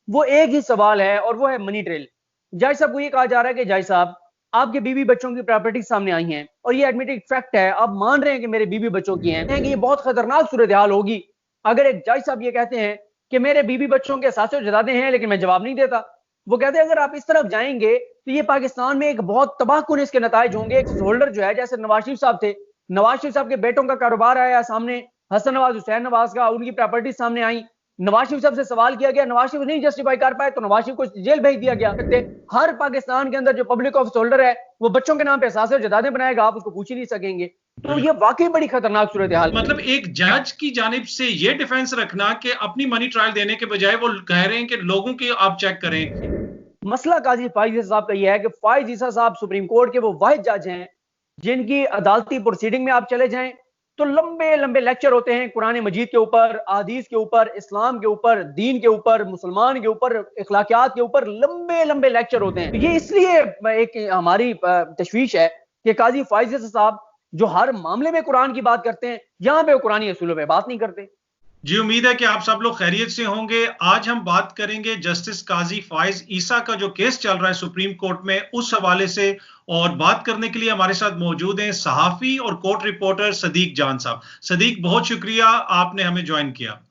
वो एक ही सवाल है और वो है मनी ट्रेल। जज साहब को ये कहा जा रहा है कि जज साहब, आपके बीवी बच्चों की प्रॉपर्टी सामने आई हैं और ये एडमिटेड फैक्ट है, आप मान रहे हैं कि मेरे बीवी बच्चों की हैं कि ये बहुत खतरनाक सूरत हाल होगी अगर एक जज साहब ये कहते हैं कि मेरे बीवी बच्चों के साथ जदादे हैं लेकिन मैं जवाब नहीं देता। वो कहते हैं अगर आप इस तरफ जाएंगे तो ये पाकिस्तान में एक बहुत तबाहकुन इसके नताइज होंगे। एक होल्डर जो है, जैसे नवाज शरीफ साहब थे, नवाज शरीफ साहब के बेटों का कारोबार आया सामने, हसन नवाज, हुसैन नवाज का, उनकी प्रॉपर्टी सामने आई। नवाज शरीफ साहब से सवाल किया गया, नवाज शरीफ नहीं जस्टिफाई कर पाए तो नवाज शरीफ को जेल भेज दिया गया। हर पाकिस्तान के अंदर जो पब्लिक ऑफिस होल्डर है वो बच्चों के नाम पे एहसास और जदादे बनाएगा, आप उसको पूछ ही नहीं सकेंगे। तो ये वाकई बड़ी खतरनाक सूरत हाल। मतलब एक जज की जानिब से ये डिफेंस रखना कि अपनी मनी ट्रायल देने के बजाय वो कह रहे हैं कि लोगों की आप चेक करें। मसला काजी फाइज ईसा साहब का यह है कि फाइज ईसा साहब सुप्रीम कोर्ट के वो वाहिद जज हैं जिनकी अदालती प्रोसीडिंग में आप चले जाएं तो लंबे लंबे लेक्चर होते हैं कुरान मजीद के ऊपर, अहादीस के ऊपर, इस्लाम के ऊपर, दीन के ऊपर, मुसलमान के ऊपर, इखलाकियात के ऊपर लंबे लंबे लेक्चर होते हैं। तो ये इसलिए एक हमारी तशवीश है कि काजी फाइज ईसा साहब जो हर मामले में कुरान की बात करते हैं, यहां पे वो कुरानी असूलों पे बात नहीं करते। जी, उम्मीद है कि आप सब लोग खैरियत से होंगे। आज हम बात करेंगे जस्टिस काजी फाइज ईसा का जो केस चल रहा है सुप्रीम कोर्ट में, उस हवाले से। और बात करने के लिए हमारे साथ मौजूद हैं सहाफी और कोर्ट रिपोर्टर सदीक जान साहब। सदीक, बहुत शुक्रिया आपने हमें ज्वाइन किया।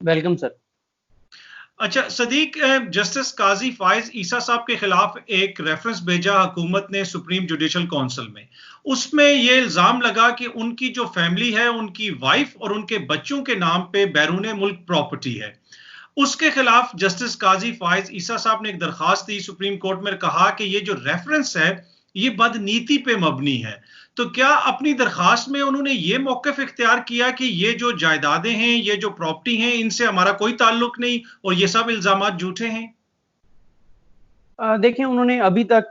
Welcome sir. अच्छा सदीक, जस्टिस काजी फाइज ईसा साहब के खिलाफ एक रेफरेंस भेजा हुकूमत ने सुप्रीम जुडिशल काउंसिल में। उसमें यह इल्जाम लगा कि उनकी जो फैमिली है, उनकी वाइफ और उनके बच्चों के नाम पे बैरून मुल्क प्रॉपर्टी है। उसके खिलाफ जस्टिस काजी फाइज ईसा साहब ने एक दरखास्त दी सुप्रीम कोर्ट में, कहा कि ये जो रेफरेंस है ये बदनीति पे मबनी है। तो क्या अपनी दरखास्त में उन्होंने ये मौकफ इख्तियार किया कि ये जो जायदादें हैं, ये जो प्रॉपर्टी हैं, इनसे हमारा कोई ताल्लुक नहीं और ये सब इल्जामात झूठे हैं? देखिए, उन्होंने अभी तक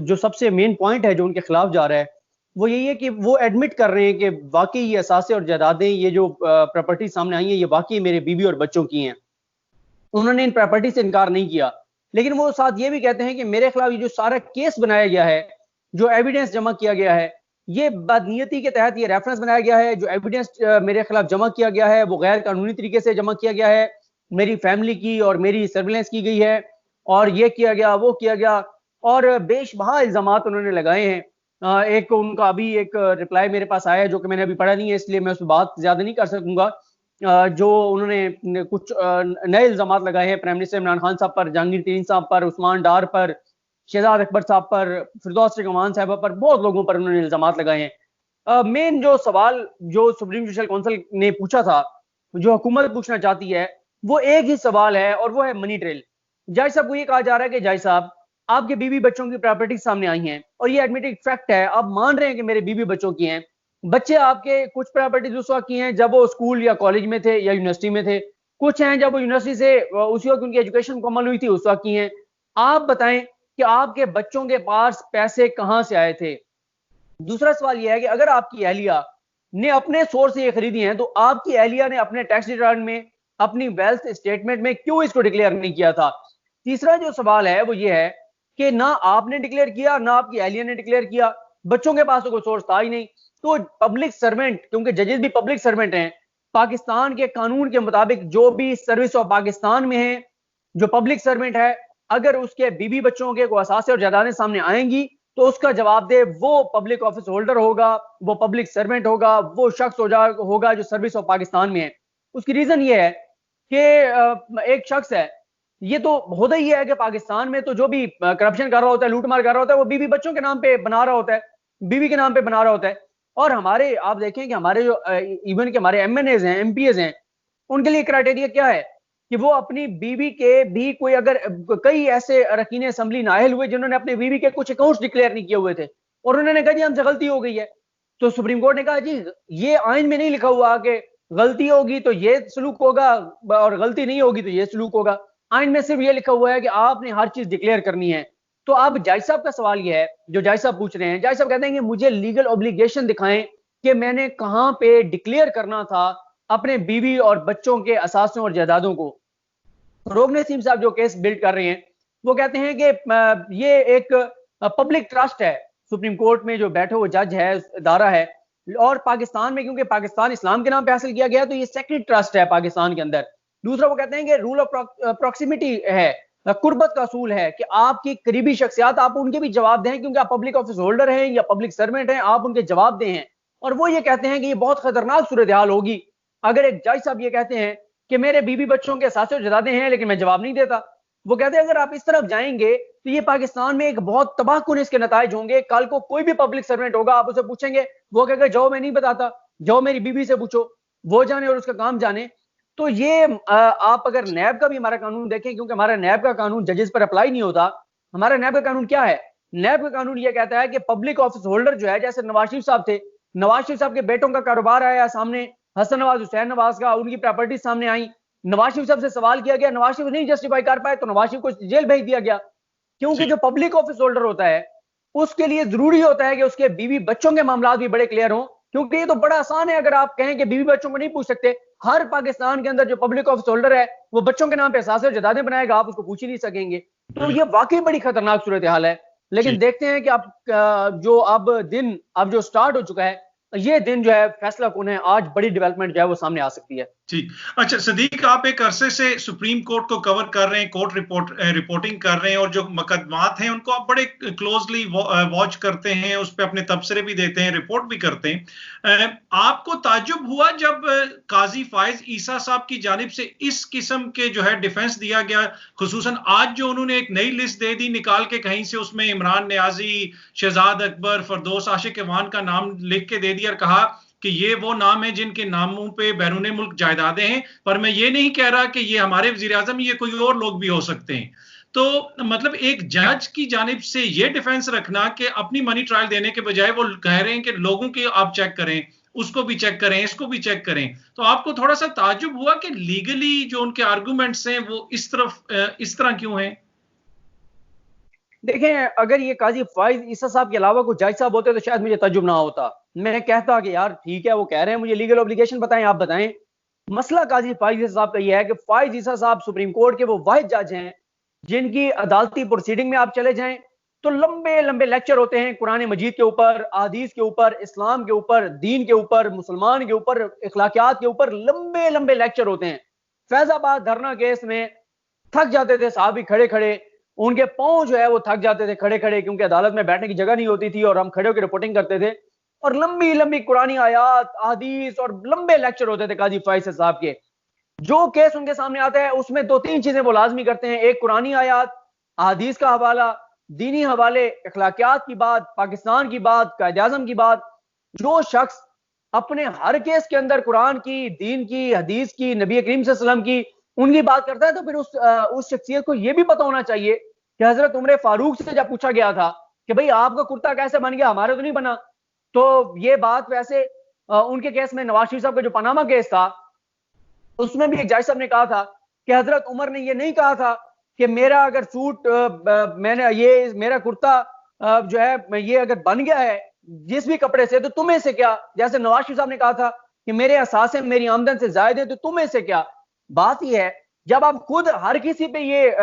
जो सबसे मेन पॉइंट है जो उनके खिलाफ जा रहा है वो यही है कि वो एडमिट कर रहे हैं कि वाकई ये असासे और जायदादें, ये जो प्रॉपर्टी सामने आई है, ये वाकई मेरे बीवी और बच्चों की हैं। उन्होंने इन प्रॉपर्टी से इनकार नहीं किया, लेकिन वो साथ ये भी कहते हैं कि मेरे खिलाफ ये जो सारा केस बनाया गया है, जो एविडेंस जमा किया गया है, ये बदनीयती के तहत ये रेफरेंस बनाया गया है। जो एविडेंस मेरे खिलाफ जमा किया गया है वो गैर कानूनी तरीके से जमा किया गया है, मेरी फैमिली की और मेरी सर्विलेंस की गई है और ये किया गया, वो किया गया, और बेशबहा इल्जामात उन्होंने लगाए हैं। एक उनका अभी एक रिप्लाई मेरे पास आया है जो कि मैंने अभी पढ़ा नहीं है, इसलिए मैं उस पर बात ज्यादा नहीं कर सकूंगा। जो उन्होंने कुछ नए इल्जाम लगाए हैं प्राइम मिनिस्टर इमरान खान साहब पर, जहांगीर तरीन साहब पर, उस्मान डार पर, शहजाद अकबर साहब पर, फिरदौस रहमान साहब पर, बहुत लोगों पर उन्होंने इल्जाम लगाए हैं। मेन जो सवाल जो सुप्रीम जुडिशल काउंसिल ने पूछा था, जो हुकूमत पूछना चाहती है, वो एक ही सवाल है और वो है मनी ट्रेल। जज साहब को ये कहा जा रहा है कि जज साहब, आपके बीवी बच्चों की प्रॉपर्टी सामने आई हैं और ये एडमिटेड फैक्ट है, आप मान रहे हैं कि मेरे बीवी बच्चों की हैं। बच्चे आपके कुछ प्रॉपर्टीज उस वक्त की हैं जब वो स्कूल या कॉलेज में थे या यूनिवर्सिटी में थे, कुछ हैं जब वो यूनिवर्सिटी से उसी वक्त उनकी एजुकेशन मुकम्मल हुई थी उस वक्त की हैं। आप बताएं कि आपके बच्चों के पास पैसे कहां से आए थे। दूसरा सवाल यह है कि अगर आपकी अहलिया ने अपने सोर्स से ये खरीदी हैं तो आपकी अहलिया ने अपने टैक्स रिटर्न में, अपनी वेल्थ स्टेटमेंट में क्यों इसको डिक्लेयर नहीं किया था। तीसरा जो सवाल है वो ये है कि ना आपने डिक्लेयर किया ना आपकी अहलिया ने डिक्लेयर किया, बच्चों के पास तो कोई सोर्स था ही नहीं। तो पब्लिक सर्वेंट, क्योंकि जजेस भी पब्लिक सर्वेंट हैं, पाकिस्तान के कानून के मुताबिक जो भी सर्विस ऑफ पाकिस्तान में है, जो पब्लिक सर्वेंट है, अगर उसके बीवी बच्चों के को असासे और जायदादें सामने आएंगी तो उसका जवाब दे वो पब्लिक ऑफिस होल्डर होगा, वो पब्लिक सर्वेंट होगा, वो शख्स होगा जो सर्विस ऑफ पाकिस्तान में है। उसकी रीजन ये है कि एक शख्स है, ये तो होता ही है कि पाकिस्तान में तो जो भी करप्शन कर रहा होता है, लूटमार कर रहा होता है, वो बीवी बच्चों के नाम पे बना रहा होता है, बीवी के नाम पे बना रहा होता है। और हमारे आप देखें कि हमारे जो इवन के हमारे एमएनएज हैं, एमपीएज हैं, उनके लिए क्राइटेरिया क्या है कि वो अपनी बीवी के भी कोई, अगर कई ऐसे अरकान असेंबली नाअहल हुए जिन्होंने अपनी बीवी के कुछ अकाउंट्स डिक्लेयर नहीं किए हुए थे और उन्होंने कहा जी हमसे गलती हो गई है, तो सुप्रीम कोर्ट ने कहा जी ये आइन में नहीं लिखा हुआ कि गलती होगी तो ये सलूक होगा और गलती नहीं होगी तो ये सलूक होगा। आइन में सिर्फ ये लिखा हुआ है कि आपने हर चीज डिक्लेयर करनी है। तो अब जज साहब का सवाल ये है, जो जज साहब पूछ रहे हैं, जज साहब कहते हैं कि मुझे लीगल ऑब्लिगेशन दिखाएं कि मैंने कहां पे डिक्लेयर करना था अपने बीवी और बच्चों के असासों और जायदादों को। रोग नसीम साहब जो केस बिल्ड कर रहे हैं वो कहते हैं कि ये एक पब्लिक ट्रस्ट है, सुप्रीम कोर्ट में जो बैठे हुए जज है, इदारा है, और पाकिस्तान में क्योंकि पाकिस्तान इस्लाम के नाम पे हासिल किया गया तो ये सेक्रेट ट्रस्ट है पाकिस्तान के अंदर। दूसरा वो कहते हैं कि रूल ऑफ प्रॉक्सिमिटी है, कुर्बत का असूल है कि आपकी करीबी शख्सियात आप उनके भी जवाब दें, क्योंकि आप पब्लिक ऑफिस होल्डर हैं या पब्लिक सर्वेंट हैं, आप उनके जवाब दें हैं। और वो ये कहते हैं कि ये बहुत खतरनाक सूरत हाल होगी अगर एक जज साहब ये कहते हैं कि मेरे बीवी बच्चों के सासे और जदादे हैं लेकिन मैं जवाब नहीं देता। वो कहते हैं अगर आप इस तरफ जाएंगे तो ये पाकिस्तान में एक बहुत तबाहकुन इसके नताइज होंगे। कल को कोई भी पब्लिक सर्वेंट होगा, आप उसे पूछेंगे, वो कहेगा जाओ मैं नहीं बताता, जाओ मेरी बीवी से पूछो, वो जाने और उसका काम जाने। तो ये आप अगर नैब का भी हमारा कानून देखें, क्योंकि हमारा नैब का कानून जजेस पर अप्लाई नहीं होता। हमारा नैब का कानून क्या है? नैब का कानून ये कहता है कि पब्लिक ऑफिस होल्डर जो है, जैसे नवाज शरीफ साहब थे, नवाज शरीफ साहब के बेटों का कारोबार आया सामने, हसन नवाज, हुसैन नवाज का, उनकी प्रॉपर्टी सामने आई, नवाज शरीफ साहब से सवाल किया गया, नवाज शरीफ नहीं जस्टिफाई कर पाए तो नवाज शरीफ को जेल भेज दिया गया। क्योंकि जो पब्लिक ऑफिस होल्डर होता है उसके लिए जरूरी होता है कि उसके बीवी बच्चों के मामला भी बड़े क्लियर हों, क्योंकि ये तो बड़ा आसान है। अगर आप कहें कि बीवी बच्चों को नहीं पूछ सकते, हर पाकिस्तान के अंदर जो पब्लिक ऑफिस होल्डर है वो बच्चों के नाम पे एहसास और जदादे बनाएगा, आप उसको पूछ ही नहीं सकेंगे। तो ये वाकई बड़ी खतरनाक सूरत हाल है। लेकिन देखते हैं कि आप जो अब जो स्टार्ट हो चुका है, ये दिन जो है फैसला कौन है, आज बड़ी डेवलपमेंट जो है वो सामने आ सकती है। ठीक। अच्छा सदीक, आप एक अरसे से सुप्रीम कोर्ट को कवर कर रहे हैं, कोर्ट रिपोर्टिंग कर रहे हैं, और जो मुकदमात हैं उनको आप बड़े क्लोजली वॉच करते हैं, उस पर अपने तबसरे भी देते हैं, रिपोर्ट भी करते हैं। आपको ताज्जुब हुआ जब काजी फाइज ईसा साहब की जानिब से इस किस्म के जो है डिफेंस दिया गया, खुसूसन आज जो उन्होंने एक नई लिस्ट दे दी निकाल के कहीं से, उसमें इमरान नियाजी, शहजाद अकबर, फरदौस आशिक वान का नाम लिख के दे दिया और कहा कि ये वो नाम है जिनके नामों पे बैरून मुल्क जायदादें हैं, पर मैं ये नहीं कह रहा कि ये हमारे वजीर आजम, ये कोई और लोग भी हो सकते हैं। तो मतलब एक जज की जानिब से ये डिफेंस रखना कि अपनी मनी ट्रायल देने के बजाय वो कह रहे हैं कि लोगों के आप चेक करें, उसको भी चेक करें, इसको भी चेक करें, तो आपको थोड़ा सा ताज्जुब हुआ कि लीगली जो उनके आर्गूमेंट्स हैं वो इस तरह क्यों हैं? देखें, अगर ये काजी फाइज ईसा साहब के अलावा कोई जज साहब होते तो शायद मुझे तजुब ना होता। मैं कहता कि यार ठीक है, वो कह रहे हैं, मुझे लीगल ऑब्लिगेशन बताएं, आप बताएं। मसला काजी फाइज ईसा साहब का यह है कि फाइज ईसा साहब सुप्रीम कोर्ट के वो वाहिद जज हैं जिनकी अदालती प्रोसीडिंग में आप चले जाएं तो लंबे लंबे लेक्चर होते हैं कुरान मजीद के ऊपर, अहदीस के ऊपर, इस्लाम के ऊपर, दीन के ऊपर, मुसलमान के ऊपर, इखलाकियात के ऊपर लंबे लंबे लेक्चर होते हैं। फैजाबाद धरना केस में थक जाते थे साहब खड़े खड़े, उनके पांव जो है वो थक जाते थे खड़े खड़े, क्योंकि अदालत में बैठने की जगह नहीं होती थी और हम खड़े होकर रिपोर्टिंग करते थे। और लंबी लंबी कुरानी आयात, हदीस और लंबे लेक्चर होते थे काजी फैज साहब के। जो केस उनके सामने आता है उसमें दो तीन चीजें वो लाजमी करते हैं, एक कुरानी आयात, हदीस का हवाला, दीनी हवाले, इखलाकियात की बात, पाकिस्तान की बात, कायदे आजम की बात। जो शख्स अपने हर केस के अंदर कुरान की, दीन की, हदीस की, नबी करीम सल्लल्लाहु अलैहि वसल्लम की, उनकी बात करता है, तो फिर उस शख्सियत को यह भी पता होना चाहिए कि हजरत उमर फारूक से जब पूछा गया था कि भाई आपका कुर्ता कैसे बन गया, हमारे तो नहीं बना, तो ये बात वैसे उनके केस में नवाज शरीफ साहब का जो पनामा केस था उसमें भी एक जज साहब ने कहा था कि हजरत उमर ने ये नहीं कहा था कि मेरा अगर सूट मैंने ये मेरा कुर्ता जो है ये अगर बन गया है जिस भी कपड़े से तो तुम्हें से क्या। जैसे नवाज शरीफ साहब ने कहा था कि मेरे असासे मेरी आमदन से ज्यादा है तो तुम्हें से क्या। बात यह है जब आप खुद हर किसी पे ये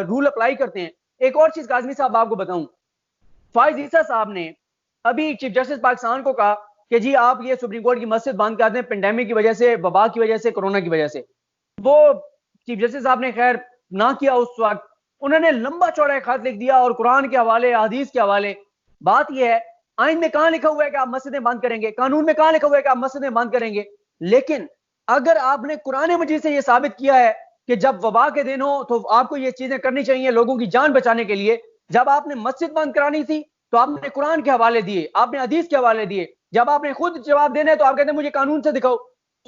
रूल अप्लाई करते हैं। एक और चीज काजमी साहब आपको बताऊं, फाइज ईसा साहब ने अभी चीफ जस्टिस पाकिस्तान को कहा कि जी आप ये सुप्रीम कोर्ट की मस्जिद बंद कर दें पेंडेमिक की वजह से, वबा की वजह से, कोरोना की वजह से। वो चीफ जस्टिस साहब ने खैर ना किया उस वक्त, उन्होंने लंबा चौड़ा खत लिख दिया और कुरान के हवाले, हदीस के हवाले। बात यह है आइन में कहां लिखा हुआ है कि आप मस्जिदें बंद करेंगे, कानून में कहां लिखा हुआ है कि आप मस्जिदें बंद करेंगे। लेकिन अगर आपने कुरान मजीद से यह साबित किया है कि जब वबा के दिन हो तो आपको ये चीजें करनी चाहिए लोगों की जान बचाने के लिए, जब आपने मस्जिद बंद करानी थी तो आपने कुरान के हवाले दिए, आपने हदीस के हवाले दिए, जब आपने खुद जवाब देना है तो आप कहते हैं मुझे कानून से दिखाओ।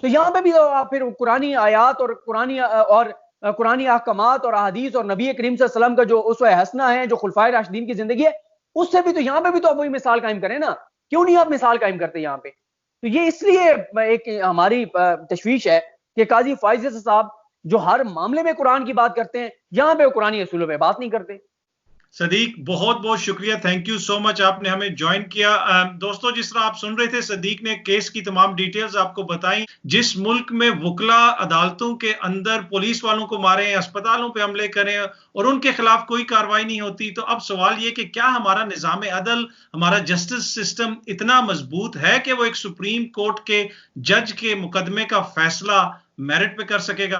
तो यहां पे भी तो आप फिर कुरानी आयात और कुरानी अहकामात और हदीस और नबी करीम सल्लल्लाहु अलैहि वसल्लम का जो उसवा हसना है, जो खुलफाए राशिदीन की जिंदगी है, उससे भी तो यहां पे भी तो आप वही मिसाल कायम करें ना। क्यों नहीं आप मिसाल कायम करते यहाँ पे? तो ये इसलिए एक हमारी तशवीश है कि काजी फाइज साहब जो हर मामले में कुरान की बात करते हैं, यहां पे वो कुरानी असूलों पे बात नहीं करते। सदीक बहुत बहुत शुक्रिया, थैंक यू सो मच, आपने हमें ज्वाइन किया। दोस्तों, जिस तरह आप सुन रहे थे, सदीक ने केस की तमाम डिटेल्स आपको बताई। जिस मुल्क में वकला अदालतों के अंदर पुलिस वालों को मारें, अस्पतालों पे हमले करें और उनके खिलाफ कोई कार्रवाई नहीं होती, तो अब सवाल ये कि क्या हमारा निज़ाम अदल, हमारा जस्टिस सिस्टम इतना मजबूत है कि वो एक सुप्रीम कोर्ट के जज के मुकदमे का फैसला मेरिट पे कर सकेगा?